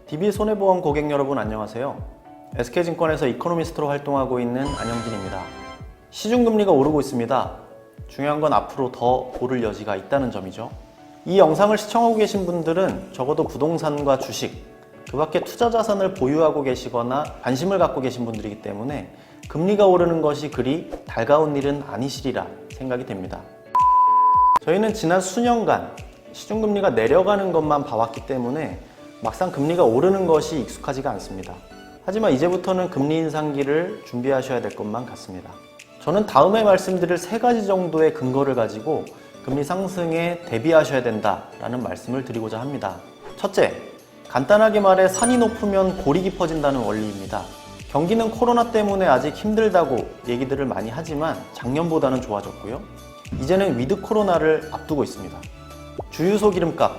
DB손해보험 고객 여러분 안녕하세요. SK증권에서 이코노미스트로 활동하고 있는 안영진입니다. 시중금리가 오르고 있습니다. 중요한 건 앞으로 더 오를 여지가 있다는 점이죠. 이 영상을 시청하고 계신 분들은 적어도 부동산과 주식, 그 밖에 투자자산을 보유하고 계시거나 관심을 갖고 계신 분들이기 때문에 금리가 오르는 것이 그리 달가운 일은 아니시리라 생각이 됩니다. 저희는 지난 수년간 시중금리가 내려가는 것만 봐왔기 때문에 막상 금리가 오르는 것이 익숙하지가 않습니다. 하지만 이제부터는 금리 인상기를 준비하셔야 될 것만 같습니다. 저는 다음에 말씀드릴 3가지 정도의 근거를 가지고 금리 상승에 대비하셔야 된다라는 말씀을 드리고자 합니다. 첫째, 간단하게 말해 산이 높으면 골이 깊어진다는 원리입니다. 경기는 코로나 때문에 아직 힘들다고 얘기들을 많이 하지만 작년보다는 좋아졌고요. 이제는 위드 코로나를 앞두고 있습니다. 주유소 기름값,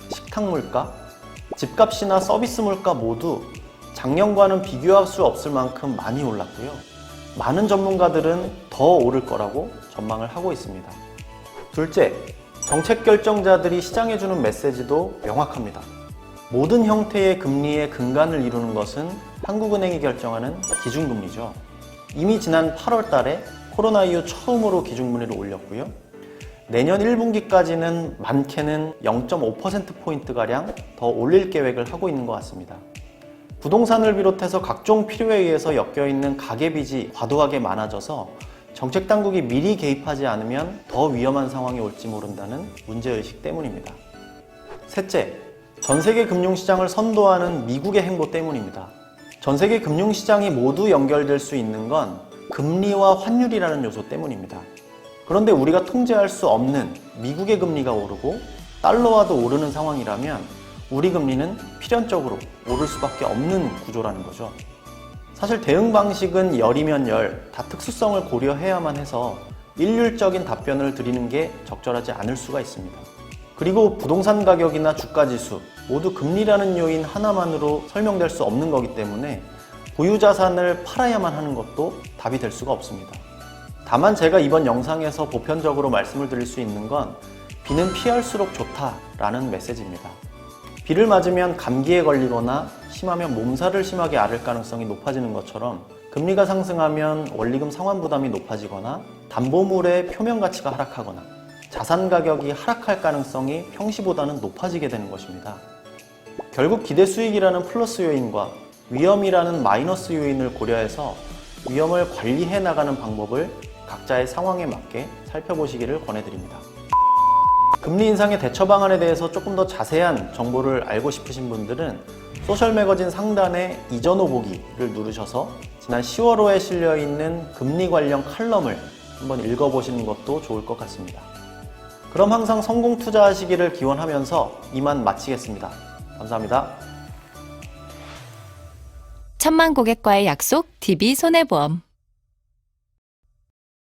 식탁 물가, 집값이나 서비스 물가 모두 작년과는 비교할 수 없을 만큼 많이 올랐고요. 많은 전문가들은 더 오를 거라고 전망을 하고 있습니다. 둘째, 정책 결정자들이 시장에 주는 메시지도 명확합니다. 모든 형태의 금리의 근간을 이루는 것은 한국은행이 결정하는 기준금리죠. 이미 지난 8월 달에 코로나 이후 처음으로 기준금리를 올렸고요. 내년 1분기까지는 많게는 0.5%포인트가량 더 올릴 계획을 하고 있는 것 같습니다. 부동산을 비롯해서 각종 필요에 의해서 엮여있는 가계빚이 과도하게 많아져서 정책당국이 미리 개입하지 않으면 더 위험한 상황이 올지 모른다는 문제의식 때문입니다. 셋째, 전세계 금융시장을 선도하는 미국의 행보 때문입니다. 전세계 금융시장이 모두 연결될 수 있는 건 금리와 환율이라는 요소 때문입니다. 그런데 우리가 통제할 수 없는 미국의 금리가 오르고 달러화도 오르는 상황이라면 우리 금리는 필연적으로 오를 수밖에 없는 구조라는 거죠. 사실 대응 방식은 열이면 열, 다 특수성을 고려해야만 해서 일률적인 답변을 드리는 게 적절하지 않을 수가 있습니다. 그리고 부동산 가격이나 주가지수 모두 금리라는 요인 하나만으로 설명될 수 없는 거기 때문에 보유자산을 팔아야만 하는 것도 답이 될 수가 없습니다. 다만 제가 이번 영상에서 보편적으로 말씀을 드릴 수 있는 건 비는 피할수록 좋다라는 메시지입니다. 비를 맞으면 감기에 걸리거나 심하면 몸살을 심하게 앓을 가능성이 높아지는 것처럼 금리가 상승하면 원리금 상환 부담이 높아지거나 담보물의 표면 가치가 하락하거나 자산 가격이 하락할 가능성이 평시보다는 높아지게 되는 것입니다. 결국 기대 수익이라는 플러스 요인과 위험이라는 마이너스 요인을 고려해서 위험을 관리해 나가는 방법을 각자의 상황에 맞게 살펴보시기를 권해드립니다. 금리 인상의 대처 방안에 대해서 조금 더 자세한 정보를 알고 싶으신 분들은 소셜 매거진 상단의 이전 후 보기를 누르셔서 지난 10월호에 실려있는 금리 관련 칼럼을 한번 읽어보시는 것도 좋을 것 같습니다. 그럼 항상 성공 투자하시기를 기원하면서 이만 마치겠습니다. 감사합니다. 천만 고객과의 약속 DB손해보험.